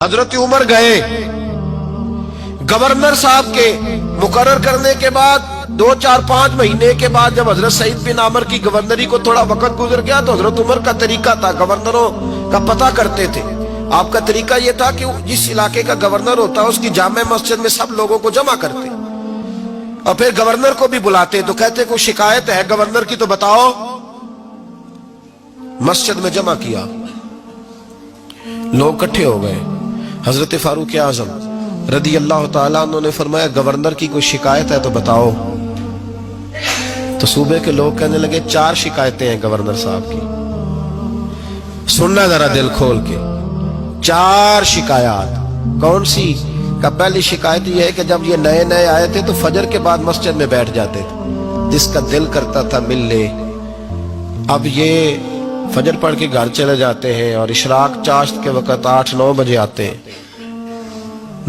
حضرت عمر گئے گورنر صاحب کے مقرر کرنے کے بعد 2-4-5 مہینے کے بعد جب حضرت سعید بن عامر کی گورنری کو تھوڑا وقت گزر گیا تو حضرت عمر کا طریقہ تھا، گورنروں کا پتہ کرتے تھے۔ آپ کا طریقہ یہ تھا کہ جس علاقے کا گورنر ہوتا ہے اس کی جامع مسجد میں سب لوگوں کو جمع کرتے اور پھر گورنر کو بھی بلاتے، تو کہتے کوئی شکایت ہے گورنر کی تو بتاؤ۔ مسجد میں جمع کیا، لوگ اکٹھے ہو گئے۔ حضرت فاروق اعظم رضی اللہ تعالیٰ عنہ نے فرمایا گورنر کی کوئی شکایت ہے تو بتاؤ۔ تو صوبے کے لوگ کہنے لگے 4 شکایتیں ہیں گورنر صاحب کی۔ سننا ذرا دل کھول کے، 4 شکایات۔ کون سی؟ کہ پہلی شکایت یہ ہے کہ جب یہ نئے نئے آئے تھے تو فجر کے بعد مسجد میں بیٹھ جاتے تھے، جس کا دل کرتا تھا مل لے۔ اب یہ فجر پڑھ کے گھر چلے جاتے ہیں اور اشراق چاشت کے وقت 8-9 بجے آتے ہیں۔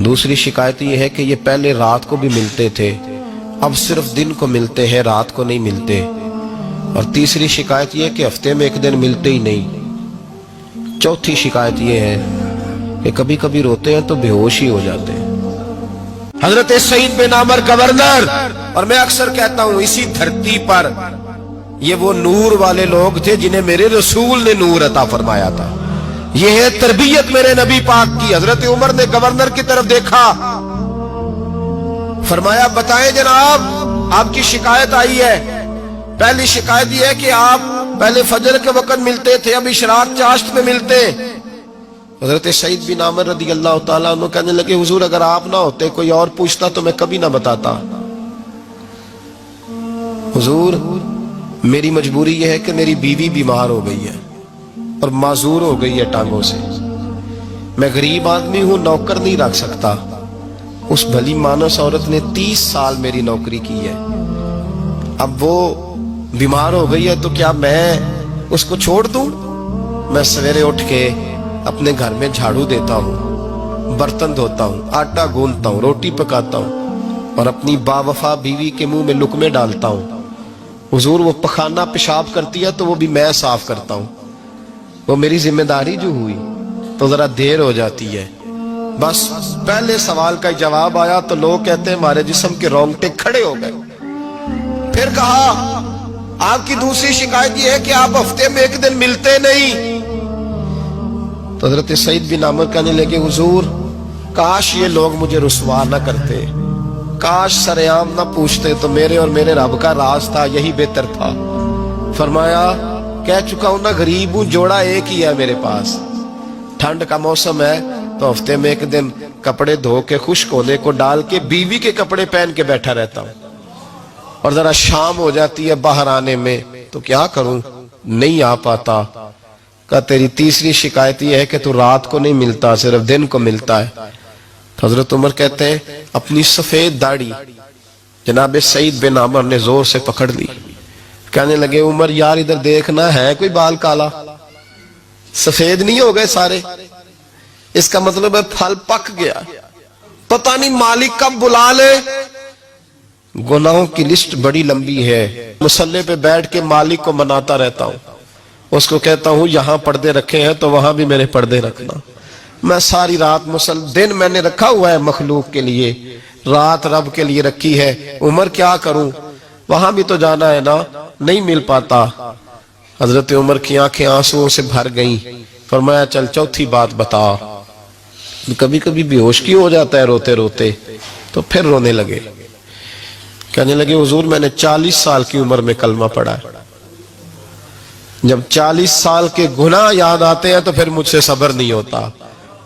دوسری شکایت یہ ہے کہ یہ پہلے رات کو بھی ملتے تھے، اب صرف دن کو ملتے ہیں، رات کو نہیں ملتے۔ اور تیسری شکایت یہ ہے کہ ہفتے میں ایک دن ملتے ہی نہیں۔ چوتھی شکایت یہ ہے کہ کبھی کبھی روتے ہیں تو بے ہوش ہی ہو جاتے ہیں۔ حضرت سعید بن عامر گورنر، اور میں اکثر کہتا ہوں اسی دھرتی پر یہ وہ نور والے لوگ تھے جنہیں میرے رسول نے نور عطا فرمایا تھا۔ یہ ہے تربیت میرے نبی پاک کی۔ حضرت عمر نے گورنر کی طرف دیکھا، فرمایا بتائیں جناب، آپ کی شکایت آئی ہے۔ پہلی شکایت یہ ہے کہ آپ پہلے فجر کے وقت ملتے تھے، اب اشراق چاشت میں ملتے۔ حضرت سعید بن عامر رضی اللہ تعالیٰ عنہ کہنے لگے حضور اگر آپ نہ ہوتے کوئی اور پوچھتا تو میں کبھی نہ بتاتا۔ حضور میری مجبوری یہ ہے کہ میری بیوی بیمار ہو گئی ہے اور معذور ہو گئی ہے ٹانگوں سے، میں غریب آدمی ہوں، نوکر نہیں رکھ سکتا۔ اس بھلی مانس عورت نے 30 سال میری نوکری کی ہے، اب وہ بیمار ہو گئی ہے تو کیا میں اس کو چھوڑ دوں؟ میں سویرے اٹھ کے اپنے گھر میں جھاڑو دیتا ہوں، برتن دھوتا ہوں، آٹا گوندتا ہوں، روٹی پکاتا ہوں اور اپنی باوفا بیوی کے منہ میں لقمے ڈالتا ہوں۔ حضور وہ پخانہ پیشاب کرتی ہے تو وہ بھی میں صاف کرتا ہوں، وہ میری ذمہ داری جو ہوئی تو ذرا دیر ہو جاتی ہے۔ بس پہلے سوال کا جواب آیا تو لوگ کہتے ہیں ہمارے جسم کے رونگٹے کھڑے ہو گئے۔ پھر کہا آپ کی دوسری شکایت یہ ہے کہ آپ ہفتے میں ایک دن ملتے نہیں۔ تو حضرت سعید بن عامر کہنے لگے حضور کاش یہ لوگ مجھے رسوا نہ کرتے، کاش سرعام نہ پوچھتے تو میرے اور میرے رب کا راز تھا، یہی بہتر تھا۔ فرمایا کہہ چکا ہوں نا غریب ہوں، جوڑا ایک ہی ہے میرے پاس، ٹھنڈ کا موسم ہے تو ہفتے میں ایک دن کپڑے دھو کے خشک ہونے کو ڈال کے بیوی کے کپڑے پہن کے بیٹھا رہتا ہوں، اور ذرا شام ہو جاتی ہے باہر آنے میں تو کیا کروں، نہیں آ پاتا۔ کہا تیری تیسری شکایت یہ ہے کہ تو رات کو نہیں ملتا، صرف دن کو ملتا ہے۔ حضرت عمر کہتے ہیں اپنی سفید داڑھی جناب سعید بن عامر نے زور سے پکڑ لی، کہنے لگے عمر یار ادھر دیکھنا ہے کوئی بال کالا، سفید نہیں ہو گئے سارے؟ اس کا مطلب ہے پھل پک گیا، پتہ نہیں مالک کب بلا لے۔ گناہوں کی لسٹ بڑی لمبی ہے، مصلی پہ بیٹھ کے مالک کو مناتا رہتا ہوں، اس کو کہتا ہوں یہاں پردے رکھے ہیں تو وہاں بھی میرے پردے رکھنا۔ میں ساری رات دن میں نے رکھا ہوا ہے مخلوق کے لیے، رات رب کے لیے رکھی ہے، عمر کیا کروں، وہاں بھی تو جانا ہے نا، نہیں مل پاتا۔ حضرت عمر کی آنکھیں آنسوؤں سے بھر گئیں۔ فرمایا چل چوتھی بات بتا۔ کبھی کبھی بے ہوش کی ہو جاتا ہے روتے روتے، تو پھر رونے لگے، کہنے لگے حضور میں نے 40 سال کی عمر میں کلمہ پڑھا ہے، جب 40 سال کے گناہ یاد آتے ہیں تو پھر مجھ سے صبر نہیں ہوتا،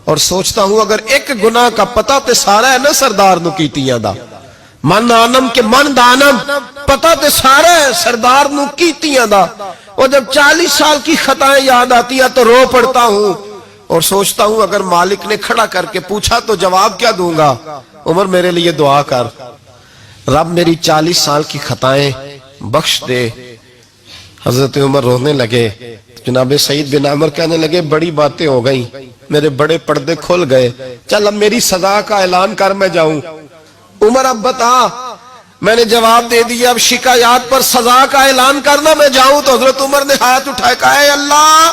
اور سوچتا ہوں اگر ایک گناہ کا پتہ تے سارا ہے نا سردار نو کیتیاں دا، من آنم کے من دانم، پتہ تے سارا ہے سردار نو کیتیاں دا، اور جب 40 سال کی خطائیں یاد آتی ہیں تو رو پڑتا ہوں اور سوچتا ہوں اگر مالک نے کھڑا کر کے پوچھا تو جواب کیا دوں گا؟ عمر میرے لیے دعا کر، رب میری 40 سال کی خطائیں بخش دے۔ حضرت عمر رونے لگے۔ جناب سعید بن عامر کہنے لگے بڑی باتیں ہو گئیں، میرے بڑے پردے کھل گئے، چل اب میری سزا کا اعلان کر میں جاؤں۔ عمر اب بتا، میں نے جواب دے دیا، اب شکایات پر سزا کا اعلان کرنا میں جاؤں؟ تو حضرت عمر نے ہاتھ اٹھائے کہا اے اللہ